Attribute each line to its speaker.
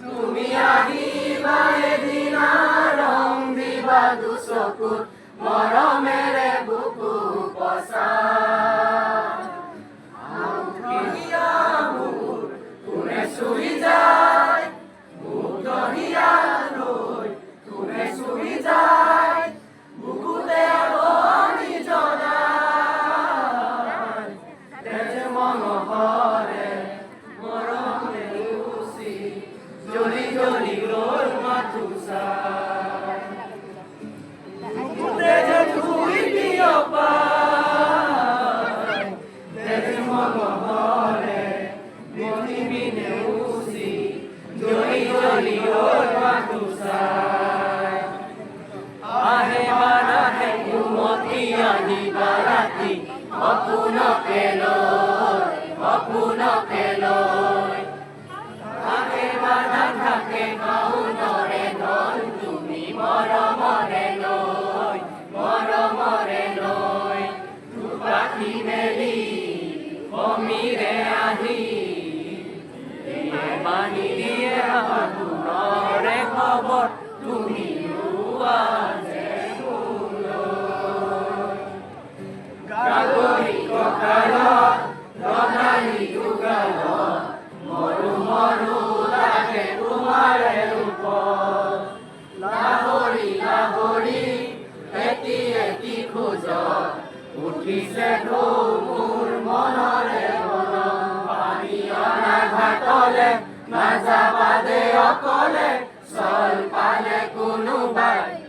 Speaker 1: তুমি আহিবা এদিনা ৰং দিবা দুচকুত মৰমেৰে বুকু পছা কোনে চুই যায় মোক দহিয়া লৈ কোনে চুই যায় বুকুতে আগনি জনাই তেজ মনোহৰে মৰমে উচি জ্বলি জ্বলি গ'ল মাথোছা তেজ ধুই বিয়পাই তেজ মনোহৰে মহিমিনে উচি জ্বলি জ্বলি গ'ল মাথোছা আহে বানাহে উমতি আহিবা ৰাতি অপুনকে লৈ আহে বানা থাকে গাউনৰে ধন তুমি মৰমৰে লৈ পাখি মেলি সমীৰে আহি বাণী দিয়ে আগুনৰে খবৰ তুমি লোৱা গাগৰি কঁকালত ৰঙালী যুগালত মৰু মৰু লাগে তোমাৰে ৰূপ লাহৰি লাহৰি এটি এটি খোজত উঠিছে ঢৌ মোৰ মনৰে মন পানী অনা ঘাটলে নাযাবা দে অকলে চল পালে কোনোবাই